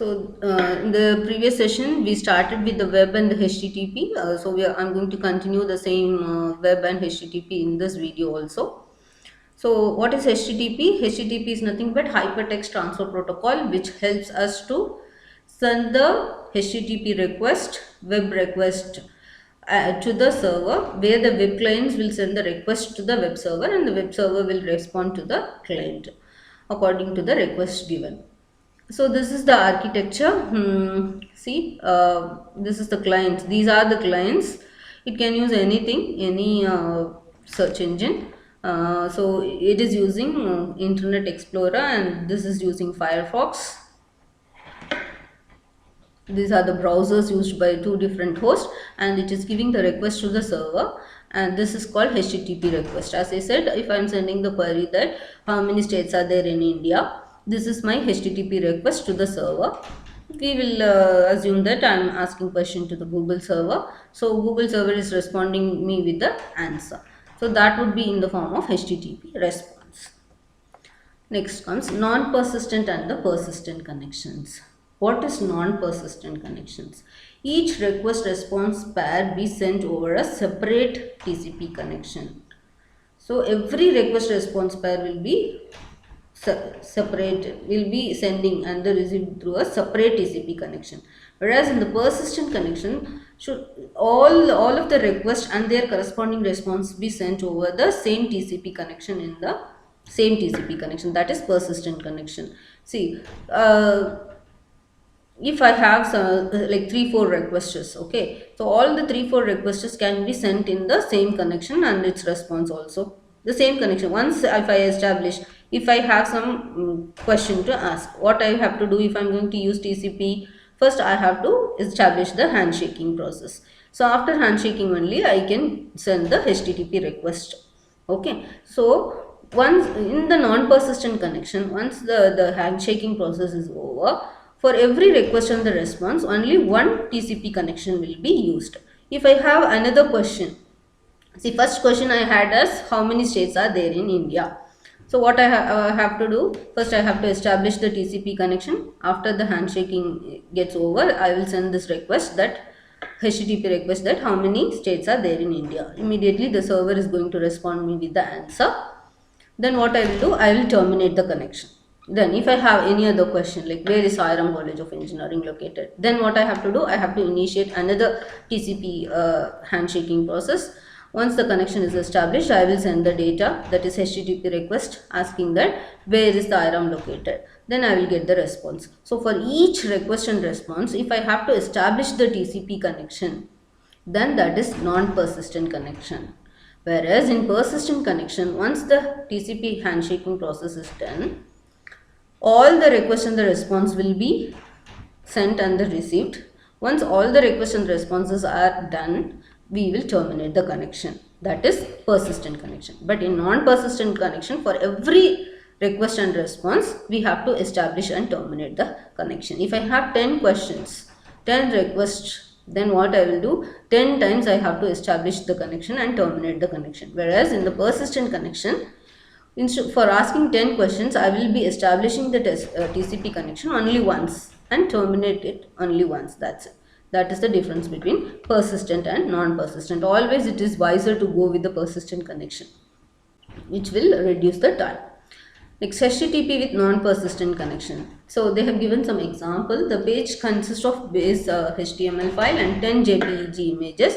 In the previous session, we started with the web and the HTTP. I'm going to continue the same web and HTTP in this video also. So, what is HTTP? HTTP is nothing but Hypertext Transfer Protocol, which helps us to send the HTTP request, web request to the server, where the web clients will send the request to the web server and the web server will respond to the client according to the request given. So this is the architecture. See, this is the client. These are the clients. It can use anything, any search engine. So it is using Internet Explorer, and this is using Firefox. These are the browsers used by two different hosts, and it is giving the request to the server, and this is called HTTP request. As I said, if I am sending the query that how many states are there in India, this is my HTTP request to the server. We will assume that I am asking question to the Google server, so Google server is responding me with the answer. So that would be in the form of HTTP response. Next comes non-persistent and the persistent connections. What is non-persistent connections? Each request response pair be sent over a separate TCP connection. So every request response pair will be separate, will be sending and the received through a separate TCP connection. Whereas in the persistent connection, should all of the requests and their corresponding response be sent over the same TCP connection in the same TCP connection, that is persistent connection. See, if I have some like 3-4 requests, okay, so all the 3-4 requests can be sent in the same connection and its response also the same connection. Once if I establish, if I have some question to ask, what I have to do if I'm going to use TCP, first I have to establish the handshaking process. So after handshaking only I can send the HTTP request. Okay, so once in the non-persistent connection, once the handshaking process is over, for every request and the response, only one TCP connection will be used. If I have another question, see, first question I had is how many states are there in India. So what I have to do, first I have to establish the TCP connection. After the handshaking gets over, I will send this request, that HTTP request, that how many states are there in India. Immediately the server is going to respond me with the answer. Then what I will do, I will terminate the connection. Then if I have any other question like where is Iram College of Engineering located, then what I have to do, I have to initiate another TCP handshaking process. Once the connection is established, I will send the data, that is HTTP request, asking that where is the Iram located. Then I will get the response. So for each request and response, if I have to establish the TCP connection, then that is non-persistent connection. Whereas in persistent connection, once the TCP handshaking process is done, all the request and the response will be sent and the received. Once all the requests and responses are done, we will terminate the connection. That is persistent connection. But in non-persistent connection, for every request and response, we have to establish and terminate the connection. If I have 10 questions, 10 requests, then what I will do, 10 times I have to establish the connection and terminate the connection. Whereas in the persistent connection, for asking 10 questions, I will be establishing the TCP connection only once and terminate it only once. That's it. That is the difference between persistent and non-persistent. Always it is wiser to go with the persistent connection, which will reduce the time. Next, HTTP with non-persistent connection. So they have given some example. The page consists of base HTML file and 10 JPEG images,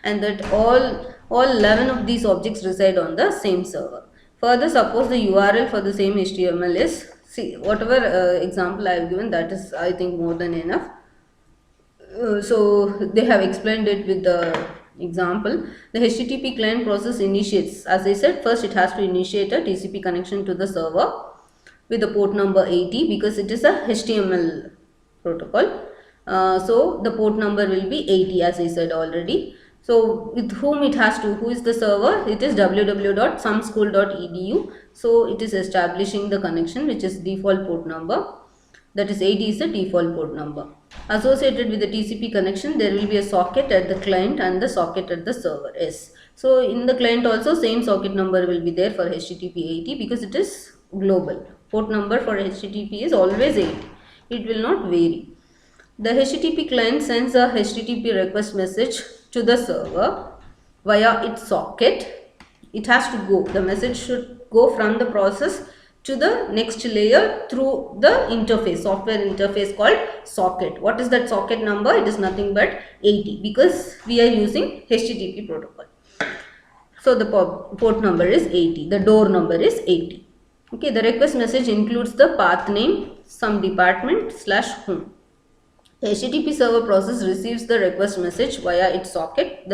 and that all 11 of these objects reside on the same server. Further, suppose the URL for the same HTML is, see, whatever example I have given, that is I think more than enough. So they have explained it with the example. The HTTP client process initiates, as I said, first it has to initiate a TCP connection to the server with the port number 80, because it is a HTML protocol. So the port number will be 80, as I said already. So with whom it has to, who is the server? It is www.someschool.edu. So it is establishing the connection, which is default port number. That is 80 is the default port number. Associated with the TCP connection, there will be a socket at the client and the socket at the server S. So in the client also same socket number will be there for HTTP 80, because it is global. Port number for HTTP is always 80. it will not vary. The HTTP client sends a HTTP request message to the server via its socket. It has to go, the message should go from the process to the next layer through the interface, software interface called socket. What is that socket number? It is nothing but 80 because we are using HTTP protocol. So the port number is 80, the door number is 80. Okay, the request message includes the path name, some department / home. The HTTP server process receives the request message via its socket.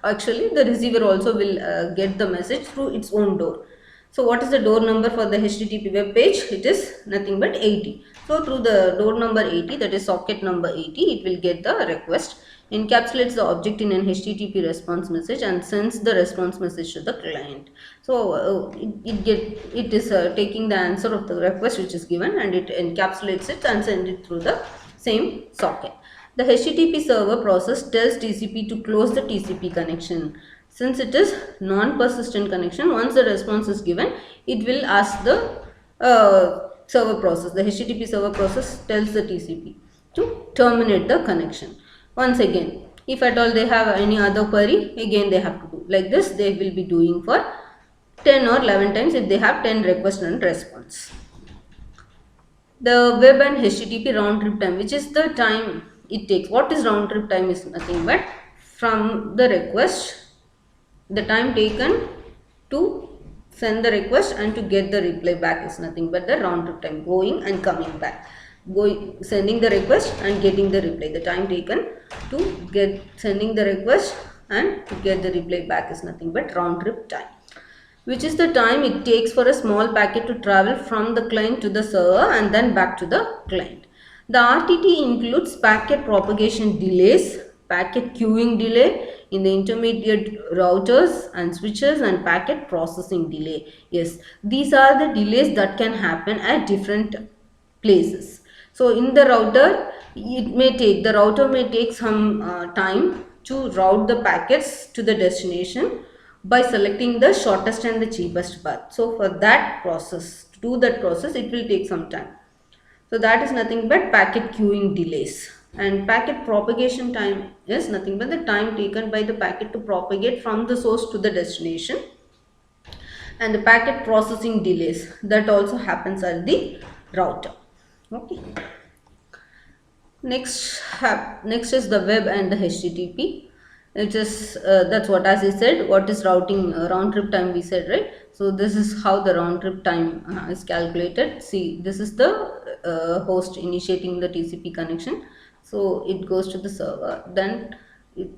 Actually the receiver also will get the message through its own door. So what is the door number for the HTTP web page? It is nothing but 80. So through the door number 80, that is socket number 80, it will get the request, encapsulates the object in an HTTP response message and sends the response message to the client. So it is taking the answer of the request which is given and it encapsulates it and send it through the same socket. The HTTP server process tells TCP to close the TCP connection. Since it is non-persistent connection, once the response is given, it will ask the server process, the HTTP server process tells the TCP to terminate the connection. Once again, if at all they have any other query, again they have to do. Like this, they will be doing for 10 or 11 times if they have 10 requests and response. The web and HTTP round trip time, which is the time it takes. What is round trip time? Is nothing but from the request, the time taken to send the request and to get the reply back is nothing but the round trip time, going and coming back. Sending the request and getting the reply, the time taken to get sending the request and to get the reply back is nothing but round trip time, which is the time it takes for a small packet to travel from the client to the server and then back to the client. The RTT includes packet propagation delays, packet queuing delay in the intermediate routers and switches, and packet processing delay. Yes, these are the delays that can happen at different places. So in the router, the router may take some time to route the packets to the destination by selecting the shortest and the cheapest path. So for that process, to do that process, it will take some time. So that is nothing but packet queuing delays. And packet propagation time is nothing but the time taken by the packet to propagate from the source to the destination. And the packet processing delays, that also happens at the router. Okay. Next is the web and the HTTP. It is that's what, as I said, what is routing round trip time we said, right? So this is how the round trip time is calculated. See, this is the host initiating the TCP connection. So it goes to the server, then it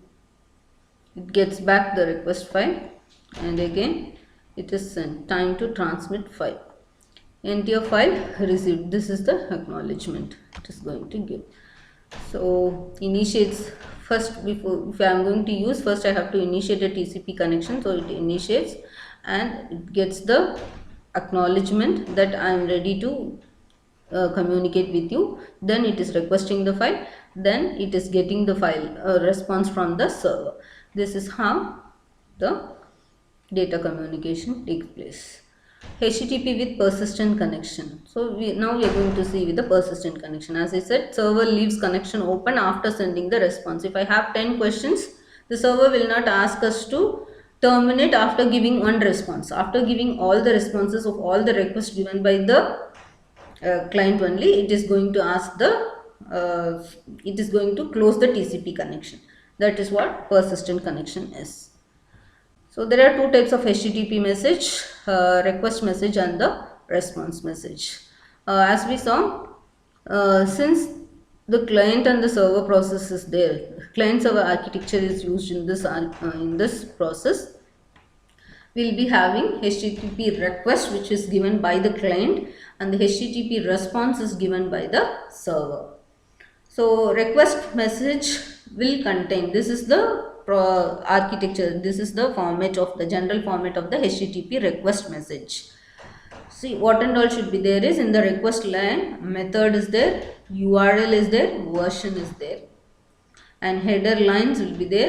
gets back the request file, and again it is sent. Time to transmit file. Enter file received. This is the acknowledgement it is going to give. So initiates first. Before, if I am going to use, first I have to initiate a TCP connection. So it initiates and it gets the acknowledgement that I am ready to communicate with you. Then it is requesting the file, then it is getting the file response from the server. This is how the data communication takes place. HTTP with persistent connection. So now we are going to see with the persistent connection. As I said, server leaves connection open after sending the response. If I have 10 questions, the server will not ask us to terminate after giving one response. After giving all the responses of all the requests given by the client only, it is going to ask it is going to close the TCP connection. That is what persistent connection is. So there are two types of HTTP message, request message and the response message. As we saw, since the client and the server process is there, client server architecture is used in this process. We'll be having HTTP request, which is given by the client, and the HTTP response is given by the server. So request message will contain, this is the architecture, this is the format of the general format of the HTTP request message. See, what and all should be there is, in the request line, method is there, URL is there, version is there, and header lines will be there.